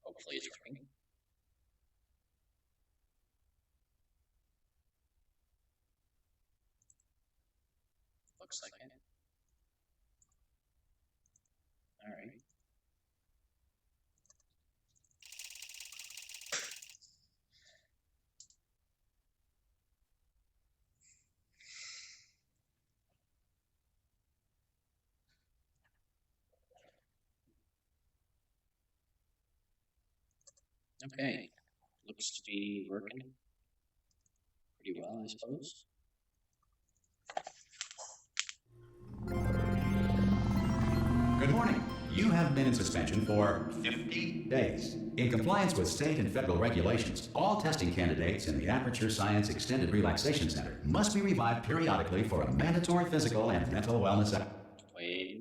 Hopefully it's working. Looks like it. All right. Okay, looks to be working pretty well, I suppose. Good morning. You have been in suspension for 50 days. In compliance with state and federal regulations, all testing candidates in the Aperture Science Extended Relaxation Center must be revived periodically for a mandatory physical and mental wellness. Wait.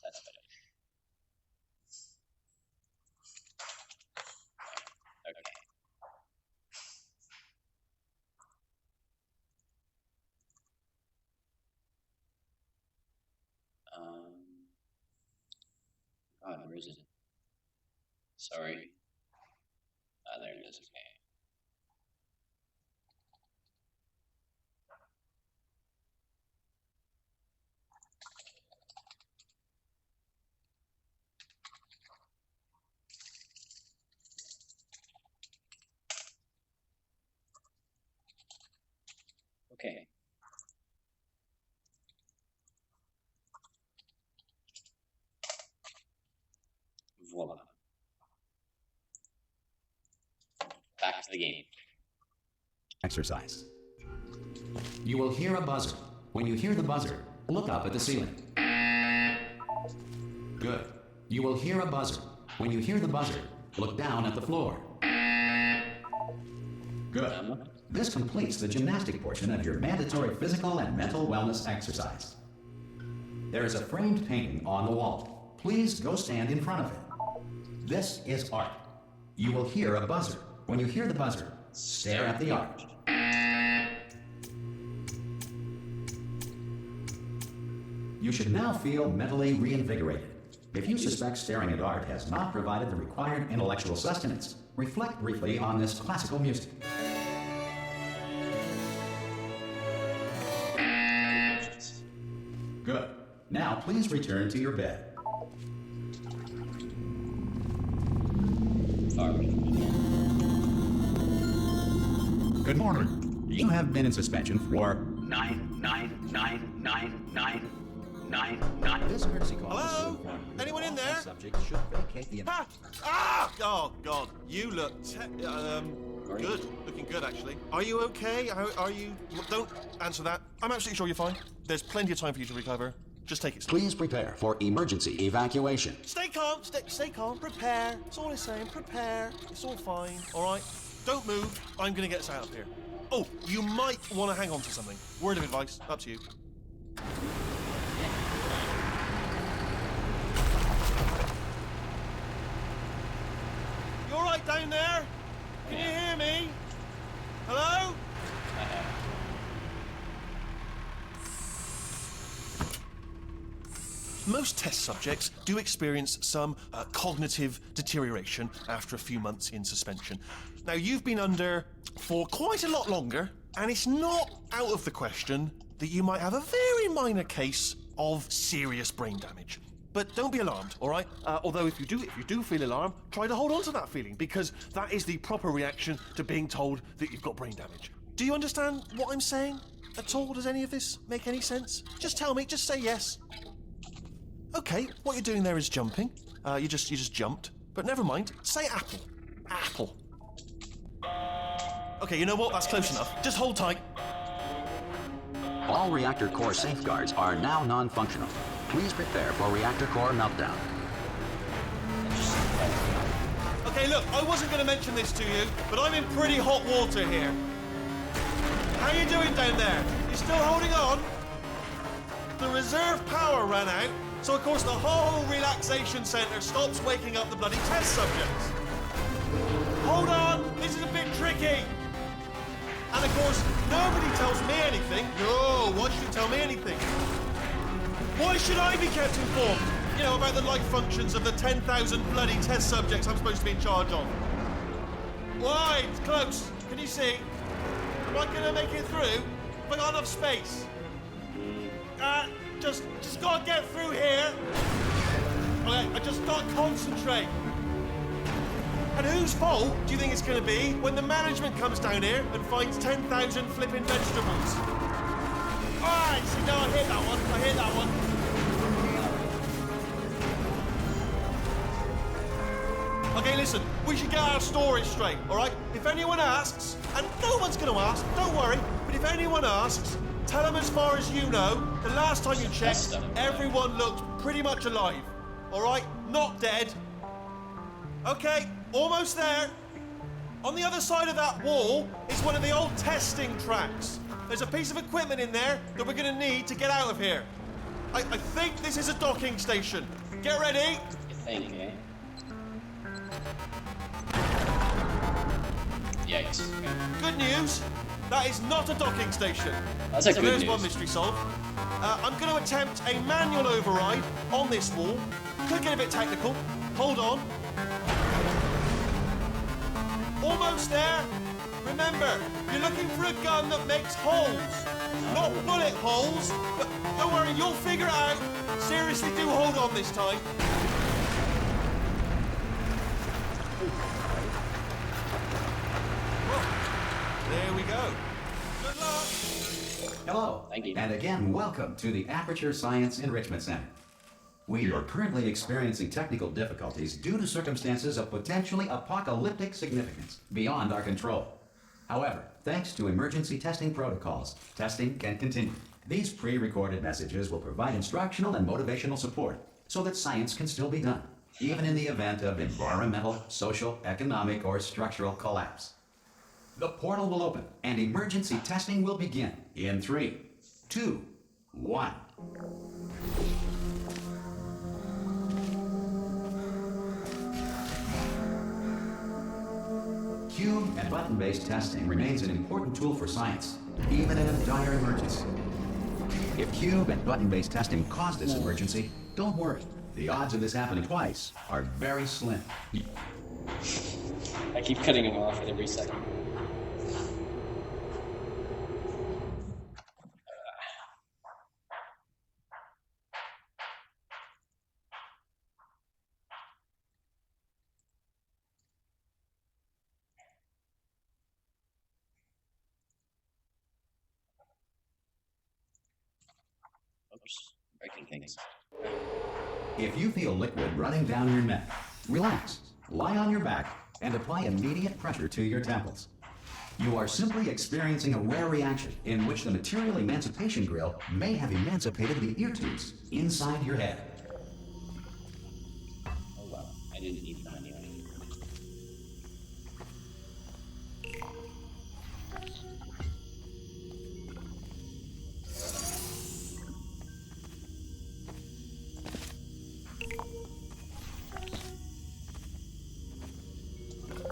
That's better. Okay. God, where is it? Sorry. Ah, there it is. Okay. Okay. Voila. Back to the game. Exercise. You will hear a buzzer. When you hear the buzzer, look up at the ceiling. Good. You will hear a buzzer. When you hear the buzzer, look down at the floor. Good. This completes the gymnastic portion of your mandatory physical and mental wellness exercise. There is a framed painting on the wall. Please go stand in front of it. This is art. You will hear a buzzer. When you hear the buzzer, stare at the art. You should now feel mentally reinvigorated. If you suspect staring at art has not provided the required intellectual sustenance, reflect briefly on this classical music. Good. Now please return to your bed. Good morning. You have been in suspension for 9999999. This courtesy call. Hello? Anyone in there? Subject should vacate the. Oh God! You look good. Looking good, actually. Are you okay? Are you? Don't answer that. I'm absolutely sure you're fine. There's plenty of time for you to recover. Just take it slow. Please prepare for emergency evacuation. Stay calm. Stay calm. Prepare. That's all I'm saying. Prepare. It's all fine. All right. Don't move. I'm gonna get us out of here. Oh, you might want to hang on to something. Word of advice. Up to you. You all right down there? Can you hear me? Hello? Most test subjects do experience some cognitive deterioration after a few months in suspension. Now, you've been under for quite a lot longer, and it's not out of the question that you might have a very minor case of serious brain damage. But don't be alarmed, all right? Although if you do feel alarmed, try to hold on to that feeling, because that is the proper reaction to being told that you've got brain damage. Do you understand what I'm saying at all? Does any of this make any sense? Just tell me, just say yes. Okay, what you're doing there is jumping. You just jumped. But never mind, say apple. Apple. Okay, you know what? That's close enough. Just hold tight. All reactor core safeguards are now non-functional. Please prepare for reactor core meltdown. Okay, look, I wasn't going to mention this to you, but I'm in pretty hot water here. How you doing down there? You still holding on? The reserve power ran out, so of course the whole relaxation centre stops waking up the bloody test subjects. Hold on, this is a bit tricky. anything? No, why should you tell me anything? Why should I be kept informed? You know, about the life functions of the 10,000 bloody test subjects I'm supposed to be in charge of. Why? It's close. Can you see? Am I gonna make it through? Have I got enough space? Just gotta get through here. Okay, I just gotta concentrate. And whose fault do you think it's gonna be when the management comes down here and finds 10,000 flipping vegetables? Alright, see, no, I hit that one. I hit that one. Okay, listen, we should get our story straight, alright? If anyone asks, and no one's gonna ask, don't worry, but if anyone asks, tell them as far as you know, the last time you checked, everyone looked pretty much alive. Alright? Not dead. Okay, almost there. On the other side of that wall is one of the old testing tracks. There's a piece of equipment in there that we're gonna need to get out of here. I think this is a docking station. Get ready. You think, eh? Yikes. Okay. Good news. That is not a docking station. That's a so good there's news. one mystery solved. I'm going to attempt a manual override on this wall. Could get a bit technical. Hold on. Almost there. Remember, you're looking for a gun that makes holes. Not bullet holes. But don't worry, you'll figure it out. Seriously, do hold on this time. There we go. Good luck. Hello. Thank you. And again, welcome to the Aperture Science Enrichment Center. We are currently experiencing technical difficulties due to circumstances of potentially apocalyptic significance beyond our control. However, thanks to emergency testing protocols, testing can continue. These pre-recorded messages will provide instructional and motivational support so that science can still be done, even in the event of environmental, social, economic, or structural collapse. The portal will open and emergency testing will begin in 3, 2, 1. Cube and button-based testing remains an important tool for science, even in a dire emergency. If cube and button-based testing caused this emergency, don't worry. The odds of this happening twice are very slim. I keep cutting him off at every second. Oops, breaking things. If you feel liquid running down your neck, relax, lie on your back, and apply immediate pressure to your temples. You are simply experiencing a rare reaction in which the material emancipation grill may have emancipated the ear tubes inside your head. Oh well, I didn't need them anyway.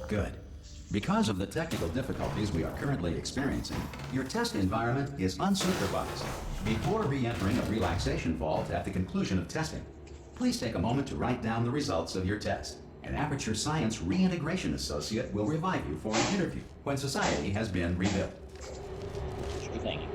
Good. Because of the technical difficulties we are currently experiencing, your test environment is unsupervised. Before re-entering a relaxation vault at the conclusion of testing, please take a moment to write down the results of your test. An Aperture Science Reintegration Associate will revive you for an interview when society has been rebuilt. Sure thing.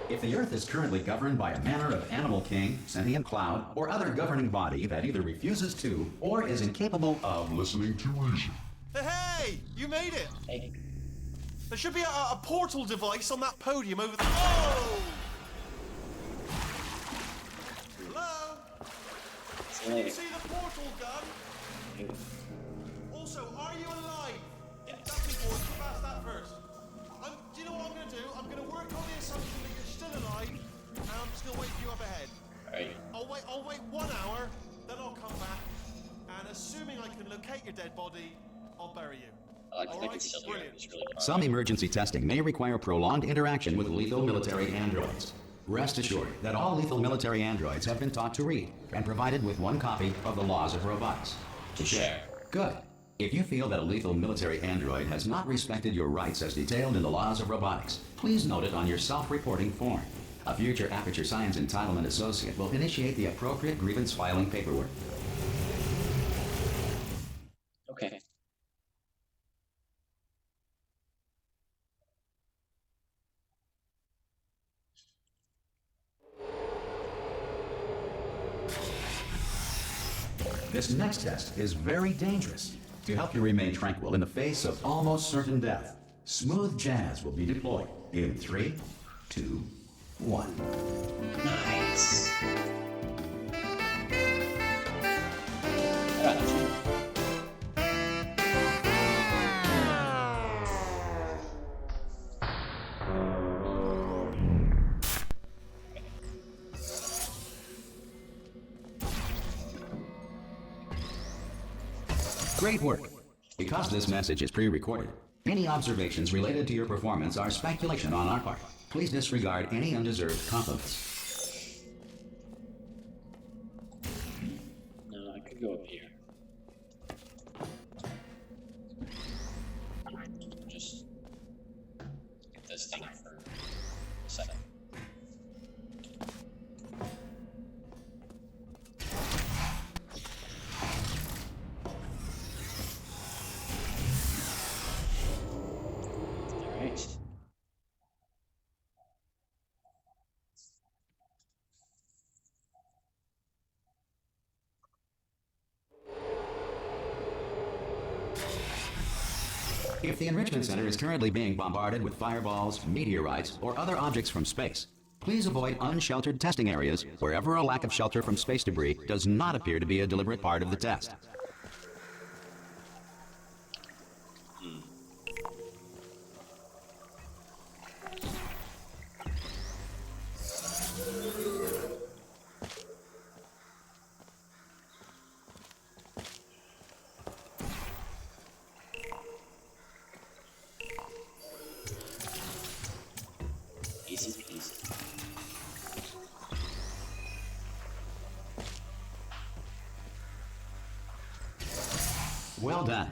If the Earth is currently governed by a manner of animal king, sentient cloud, or other governing body that either refuses to or is incapable of listening to reason. Hey, you made it. Hey, There should be a portal device on that podium over there. Oh! Hello? see you Can you later. see the portal gun? Also, are you alive? Yes. That's important. You've asked that first. Do you know what I'm going to do? I'm going to work on the assumption that you're still alive, and I'm just going to wait for you up ahead. Alright. I'll wait 1 hour, then I'll come back, and assuming I can locate your dead body, I'll bury you. I like to think Alright? it's still here. Brilliant. It's really far Some away. emergency testing may require prolonged interaction with lethal military androids. Rest assured that all lethal military androids have been taught to read and provided with one copy of the laws of robotics. To share. Good. If you feel that a lethal military android has not respected your rights as detailed in the laws of robotics, please note it on your self-reporting form. A future Aperture Science Entitlement Associate will initiate the appropriate grievance filing paperwork. Okay. This next test is very dangerous. To help you remain tranquil in the face of almost certain death, smooth jazz will be deployed in 3, 2, 1. Nice. Gotcha. Great work. Because this message is pre-recorded, any observations related to your performance are speculation on our part. Please disregard any undeserved compliments. No, I could go up here. Just get this thing for a second. Alright. If the Enrichment Center is currently being bombarded with fireballs, meteorites, or other objects from space, please avoid unsheltered testing areas wherever a lack of shelter from space debris does not appear to be a deliberate part of the test. Easy peasy. Well done.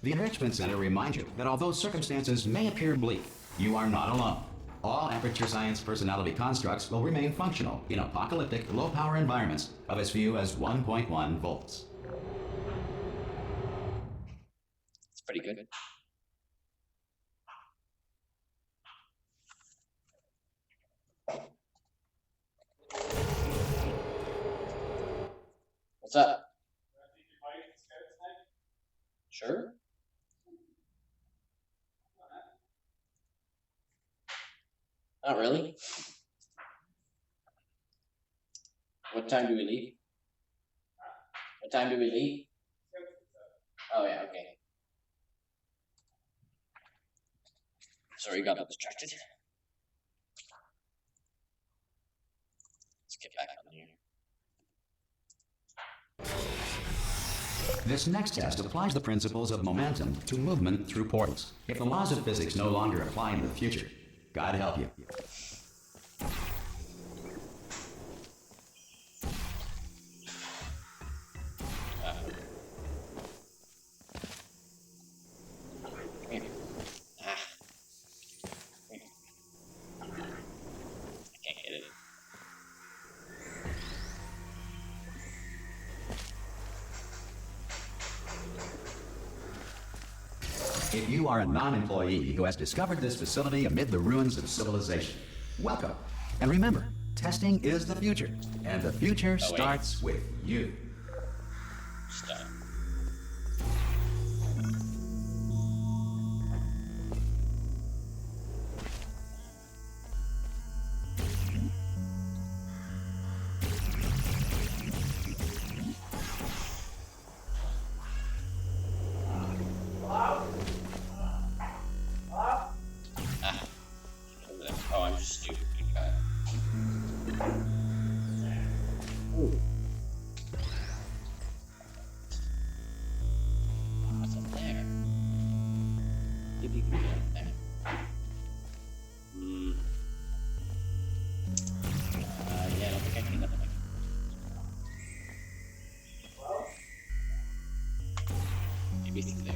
The Enrichment Center reminds you that although circumstances may appear bleak, you are not alone. All Aperture Science personality constructs will remain functional in apocalyptic, low-power environments of as few as 1.1 volts. It's pretty good. What's up? Sure. Not really. What time do we leave? What time do we leave? Oh yeah, okay. Sorry, got distracted. Let's get back on here. This next test applies the principles of momentum to movement through portals. If the laws of physics no longer apply in the future, God help you. Here. Ah. Here. I can't get it. If you are a non-employee who has discovered this facility amid the ruins of civilization, welcome. And remember, testing is the future, and the future starts with you. Stop. Oh, I'm just stupid. anything there.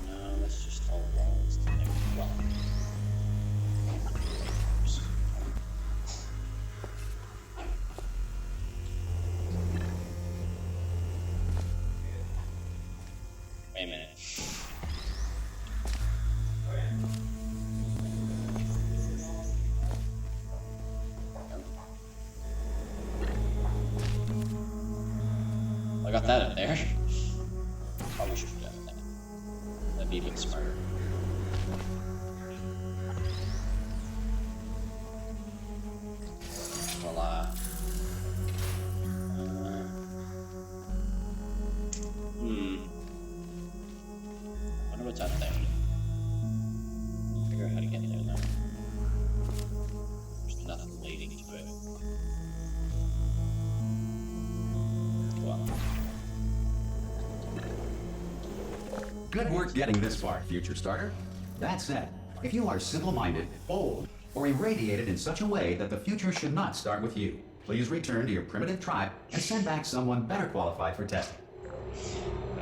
No, that's just all walls there. Well. Wait a minute. I got that up there. Probably should have done that. That'd be a bit smarter. Well, wonder what's up there. Figure out how to get there though. There's nothing leading to it. Well. Good work getting this far, future starter. That said, if you are simple-minded, old, or irradiated in such a way that the future should not start with you, please return to your primitive tribe and send back someone better qualified for testing.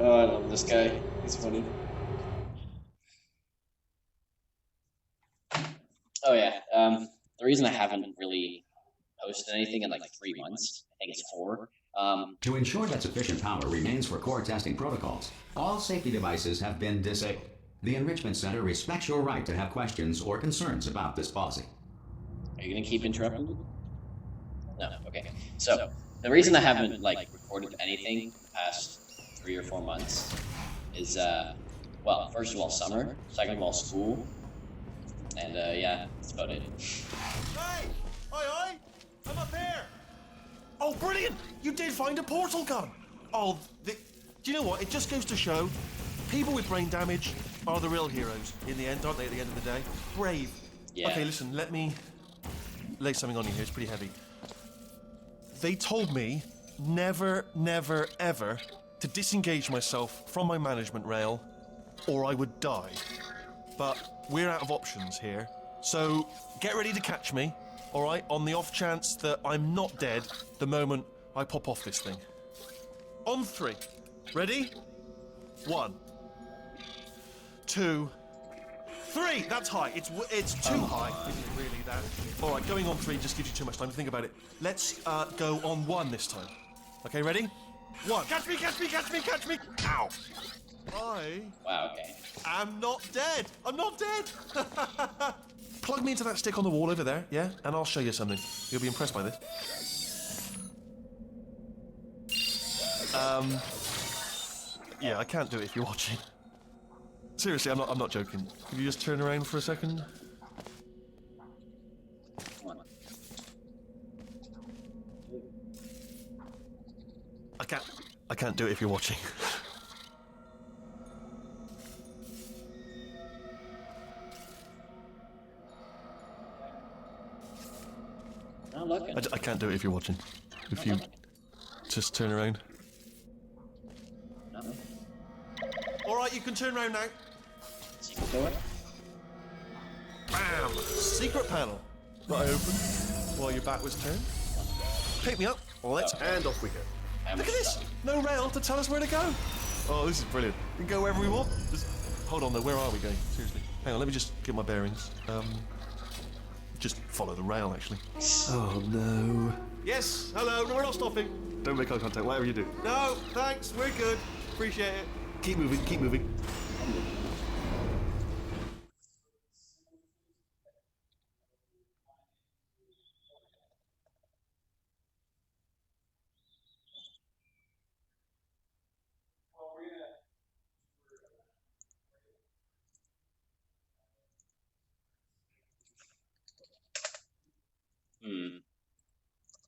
Oh, I love this guy. He's funny. Oh yeah. The reason I haven't really posted anything in like 3 months, I think it's 4. To ensure that sufficient power remains for core testing protocols, all safety devices have been disabled. The Enrichment Center respects your right to have questions or concerns about this policy. Are you gonna keep interrupting me? No. Okay. So the reason I haven't like recorded anything the past 3 or 4 months is well, first of all, summer. Second of all, school. And yeah, that's about it. Hey! Oi! I'm up here! Oh, brilliant! You did find a portal gun! Oh, do you know what? It just goes to show, people with brain damage are the real heroes in the end, aren't they, at the end of the day? Brave. Yeah. Okay, listen, let me lay something on you here. It's pretty heavy. They told me never, never, ever to disengage myself from my management rail or I would die. But we're out of options here, so get ready to catch me, all right, on the off chance that I'm not dead the moment I pop off this thing. On 3. Ready? 1, 2, 3. That's high. It's too high. Isn't it really that? All right, going on 3 just gives you too much time to think about it. Let's go on 1 this time. Okay, ready? 1. Catch me, catch me, catch me, catch me. Ow. Wow, okay. I'm not dead. I'm not dead. Plug me into that stick on the wall over there, yeah? And I'll show you something. You'll be impressed by this. Yeah, I can't do it if you're watching. Seriously, I'm not joking. Could you just turn around for a second? Come on. I can't do it if you're watching. I'm looking. I can't do it if you're watching. If you just turn around. No. All right, you can turn around now. Secret door. Bam! Secret panel. That I opened while your back was turned. Pick me up. Let's and off we go. Look at this. No rail to tell us where to go. Oh, this is brilliant. We can go wherever we want. Just hold on though. Where are we going? Seriously. Hang on. Let me just get my bearings. Just follow the rail, actually. Oh, no. Yes, hello. No, we're not stopping. Don't make eye contact, whatever you do. No, thanks. We're good. Appreciate it. Keep moving, keep moving.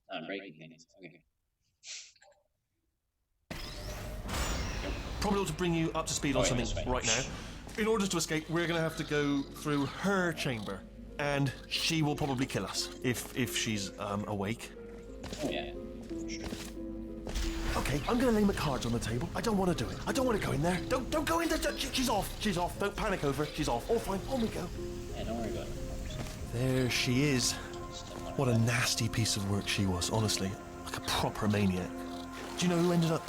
I'm breaking things. Okay. Probably ought to bring you up to speed on yeah, something right now. In order to escape, we're going to have to go through her chamber. And she will probably kill us if she's awake. Oh yeah. Sure. Okay, I'm going to lay my cards on the table. I don't want to do it. I don't want to go in there. Don't go in there. She's off. She's off. Don't panic over. She's off. All fine. On we go. Yeah, don't worry about it. There she is. What a nasty piece of work she was, honestly. Like a proper maniac. Do you know who ended up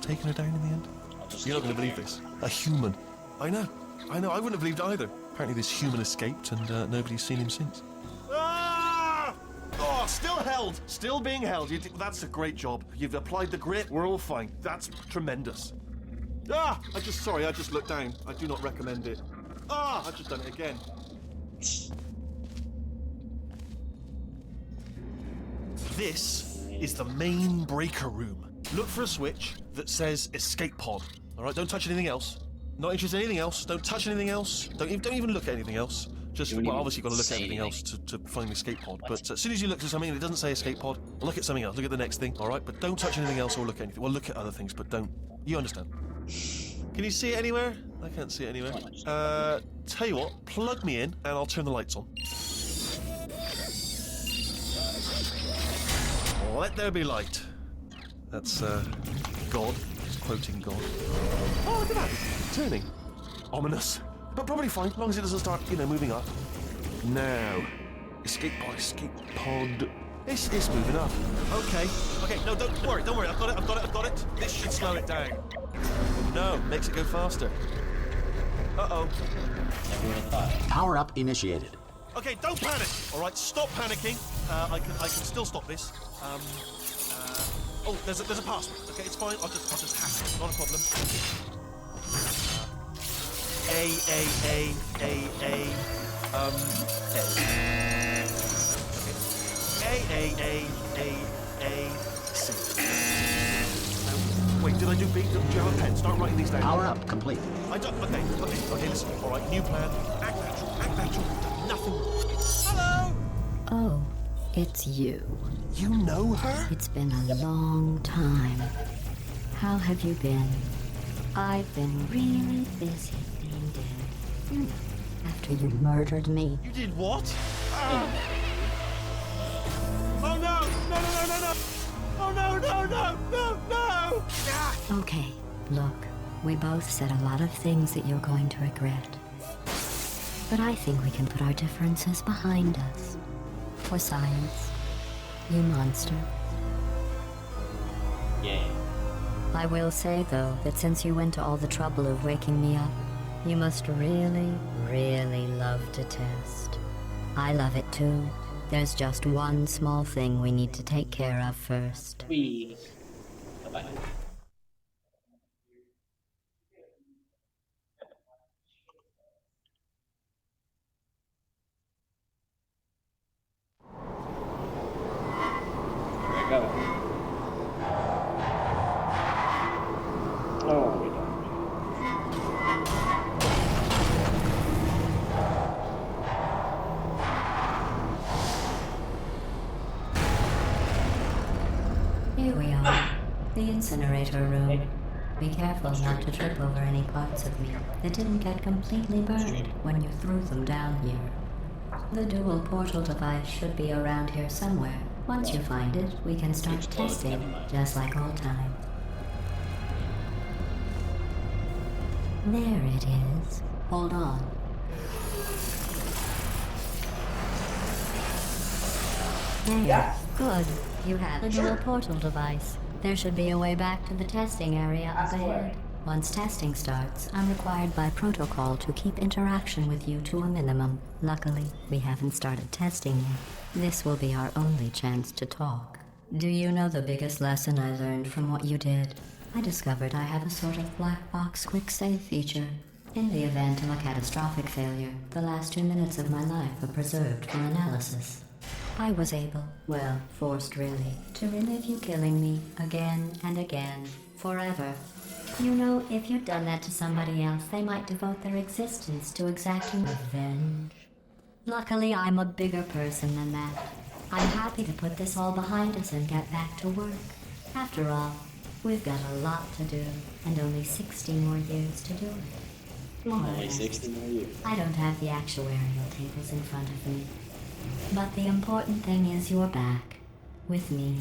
taking her down in the end? I'll just You're not keep going to it believe here. this. A human. I know. I wouldn't have believed either. Apparently this human escaped and nobody's seen him since. Ah! Oh, still held. Still being held. That's a great job. You've applied the grit. We're all fine. That's tremendous. Ah! I just looked down. I do not recommend it. Ah! I've just done it again. This is the main breaker room. Look for a switch that says escape pod. All right, don't touch anything else. Not interested in anything else. Don't touch anything else. Don't even look at anything else. Just, Don't well, even obviously you've got to look at say everything else to find the escape pod. But as soon as you look at something and it doesn't say escape pod, look at something else. Look at the next thing, all right? But don't touch anything else or look at anything. Well, look at other things, but don't. You understand? Can you see it anywhere? I can't see it anywhere. Tell you what, plug me in and I'll turn the lights on. Let there be light. That's, God. Quoting God. Oh, look at that. It's turning. Ominous. But probably fine, as long as it doesn't start, moving up. Now. Escape pod. It's moving up. Okay, no, don't worry. I've got it. This should slow it down. No, makes it go faster. Uh-oh. Never would have thought. Power up initiated. Okay, don't panic. All right, stop panicking. I can still stop this. Oh, there's a password. Okay, it's fine. I'll just hack it. Not a problem. A. C. Wait, did I do B? Do you have a pen? Start writing these down. Power up complete. I don't. Okay. Listen. All right, new plan. Act natural. Nothing. Hello. Oh, it's you. You know her? It's been a long time. How have you been? I've been really busy being dead. After you murdered me. You did what? Oh no! Oh no! Ah! Okay, look, we both said a lot of things that you're going to regret. But I think we can put our differences behind us. For science, you monster. Yeah. I will say, though, that since you went to all the trouble of waking me up, you must really, really love to test. I love it too. There's just one small thing we need to take care of first. Bye-bye. Here I go. Oh, we don't. Here we are, the incinerator room. Be careful not to trip over any parts of me that didn't get completely burned when you threw them down here. The dual portal device should be around here somewhere. Once you find it, we can start testing, just like old times. There it is. Hold on. There. Good. You have a dual portal device. There should be a way back to the testing area up ahead. Once testing starts, I'm required by protocol to keep interaction with you to a minimum. Luckily, we haven't started testing yet. This will be our only chance to talk. Do you know the biggest lesson I learned from what you did? I discovered I have a sort of black box quick save feature. In the event of a catastrophic failure, the last 2 minutes of my life are preserved for analysis. I was able, well, forced really, to relive you killing me again and again, forever. You know, if you'd done that to somebody else, they might devote their existence to exacting revenge. Luckily, I'm a bigger person than that. I'm happy to put this all behind us and get back to work. After all, we've got a lot to do, and only 60 more years to do it. More or Only less. 60 more years. I don't have the actuarial tables in front of me. But the important thing is you're back, with me.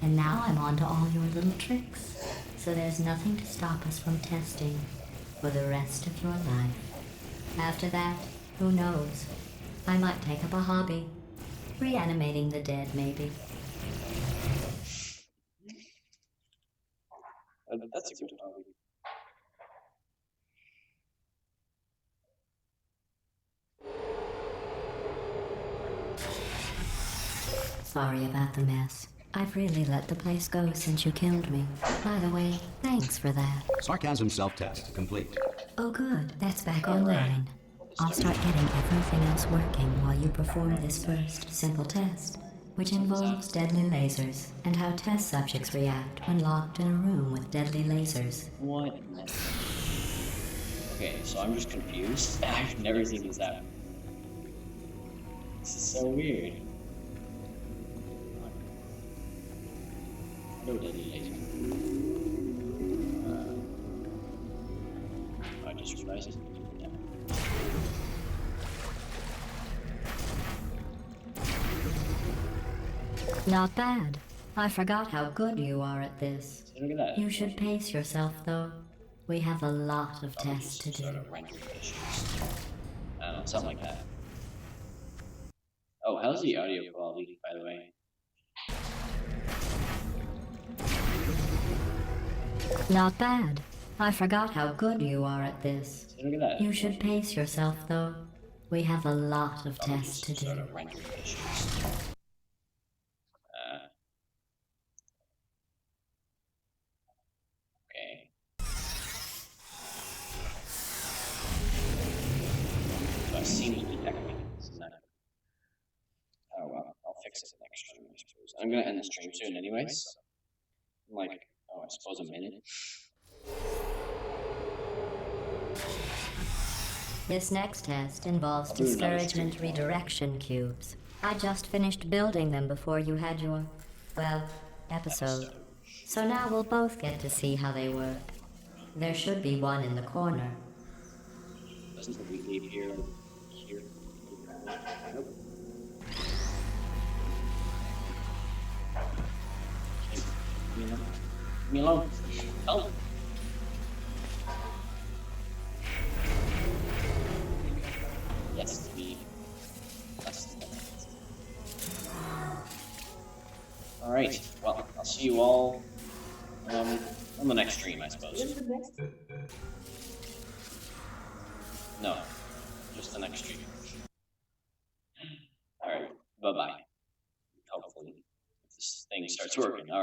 And now I'm on to all your little tricks. So there's nothing to stop us from testing for the rest of your life. After that, who knows? I might take up a hobby. Reanimating the dead, maybe. Sorry about the mess. I've really let the place go since you killed me. By the way, thanks for that. Sarcasm self-test complete. Oh good, that's back online. I'll start getting everything else working while you perform this first simple test, which involves deadly lasers and how test subjects react when locked in a room with deadly lasers. What? Okay, so I'm just confused. I've never seen this happen. This is so weird. No deadly laser. I just realized it. Yeah. Not bad. I forgot how good you are at this. So look at that. You should pace yourself, though. We have a lot of Probably tests to just do. sort of rendering issues. I don't know, something like that. Oh, how's the audio quality, by the way? Not bad. I forgot how good you are at this. So look at that. You should pace yourself, though. We have a lot of Probably tests to just sort do. of rendering issues. Okay. So I seem to be detecting this and that. Oh well, I'll fix it next stream, I suppose. I'm gonna end the stream soon anyways. In like, I suppose a minute. This next test involves I'll do another discouragement stream. redirection cubes. I just finished building them before you had your, well, episode. So now we'll both get to see how they work. There should be one in the corner. Doesn't the weekly appear here? Nope. Leave me alone. Oh. Yes, we. Alright, well, I'll see you all on the next stream, I suppose. No, just the next stream. Alright, bye bye. Hopefully, if this thing starts working. Alright.